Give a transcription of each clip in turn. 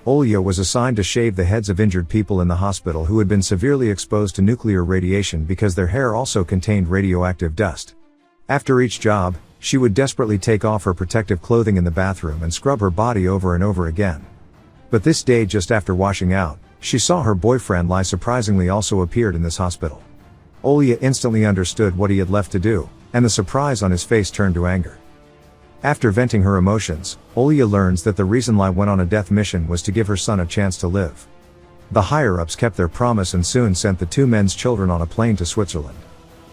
Olya was assigned to shave the heads of injured people in the hospital who had been severely exposed to nuclear radiation because their hair also contained radioactive dust. After each job, she would desperately take off her protective clothing in the bathroom and scrub her body over and over again. But this day, just after washing out, she saw her boyfriend Lai surprisingly also appeared in this hospital. Olya instantly understood what he had left to do, and the surprise on his face turned to anger. After venting her emotions, Olya learns that the reason Lai went on a death mission was to give her son a chance to live. The higher-ups kept their promise and soon sent the two men's children on a plane to Switzerland.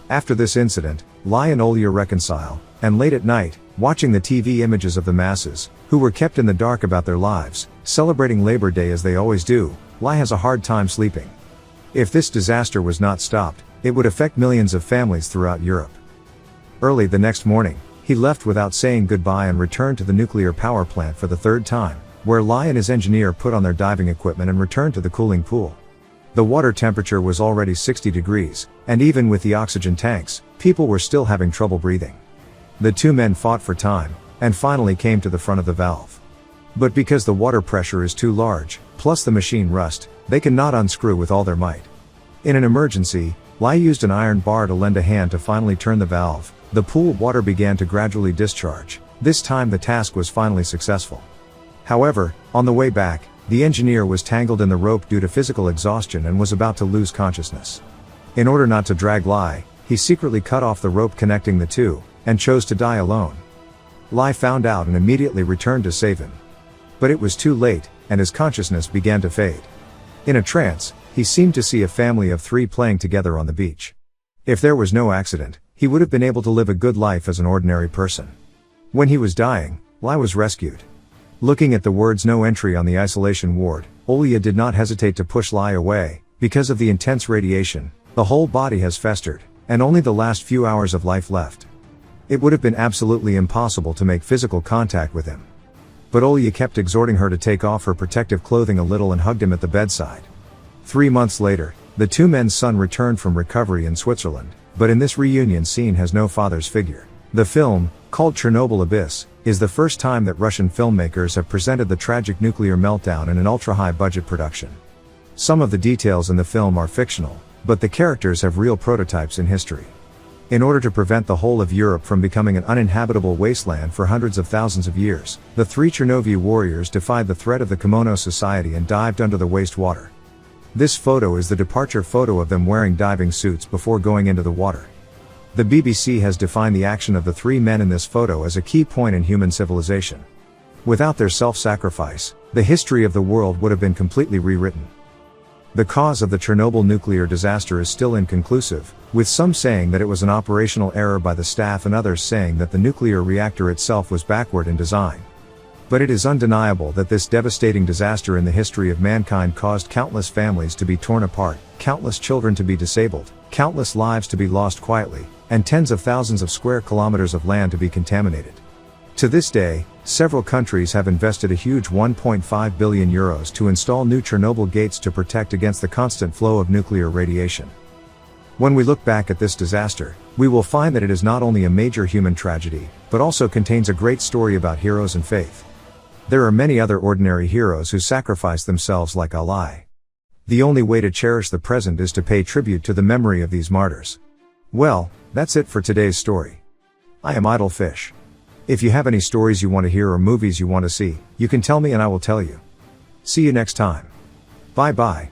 After this incident, Lai and Olya reconcile, and late at night, watching the TV images of the masses, who were kept in the dark about their lives, celebrating Labor Day as they always do, Lai has a hard time sleeping. If this disaster was not stopped, it would affect millions of families throughout Europe. Early the next morning, he left without saying goodbye and returned to the nuclear power plant for the third time, where Lai and his engineer put on their diving equipment and returned to the cooling pool. The water temperature was already 60 degrees, and even with the oxygen tanks, people were still having trouble breathing. The two men fought for time, and finally came to the front of the valve. But because the water pressure is too large, plus the machine rust, they cannot unscrew with all their might. In an emergency, Lai used an iron bar to lend a hand to finally turn the valve. The pool water began to gradually discharge. This time the task was finally successful. However, on the way back, the engineer was tangled in the rope due to physical exhaustion and was about to lose consciousness. In order not to drag Lai, he secretly cut off the rope connecting the two, and chose to die alone. Lai found out and immediately returned to save him. But it was too late, and his consciousness began to fade. In a trance, he seemed to see a family of 3 playing together on the beach. If there was no accident, he would have been able to live a good life as an ordinary person. When he was dying, Lai was rescued. Looking at the words "no entry" on the isolation ward, Olya did not hesitate to push Lai away. Because of the intense radiation, the whole body has festered, and only the last few hours of life left. It would have been absolutely impossible to make physical contact with him. But Olya kept exhorting her to take off her protective clothing a little and hugged him at the bedside. 3 months later, the two men's son returned from recovery in Switzerland, but in this reunion scene has no father's figure. The film, called Chernobyl-03, is the first time that Russian filmmakers have presented the tragic nuclear meltdown in an ultra-high budget production. Some of the details in the film are fictional, but the characters have real prototypes in history. In order to prevent the whole of Europe from becoming an uninhabitable wasteland for hundreds of thousands of years, the 3 Chernobyl warriors defied the threat of the Kimono Society and dived under the wastewater. This photo is the departure photo of them wearing diving suits before going into the water. The BBC has defined the action of the 3 men in this photo as a key point in human civilization. Without their self-sacrifice, the history of the world would have been completely rewritten. The cause of the Chernobyl nuclear disaster is still inconclusive, with some saying that it was an operational error by the staff and others saying that the nuclear reactor itself was backward in design. But it is undeniable that this devastating disaster in the history of mankind caused countless families to be torn apart, countless children to be disabled, countless lives to be lost quietly, and tens of thousands of square kilometers of land to be contaminated. To this day, several countries have invested a huge €1.5 billion to install new Chernobyl gates to protect against the constant flow of nuclear radiation. When we look back at this disaster, we will find that it is not only a major human tragedy, but also contains a great story about heroes and faith. There are many other ordinary heroes who sacrificed themselves like Lai. The only way to cherish the present is to pay tribute to the memory of these martyrs. Well, that's it for today's story. I am Idle Fish. If you have any stories you want to hear or movies you want to see, you can tell me and I will tell you. See you next time. Bye bye.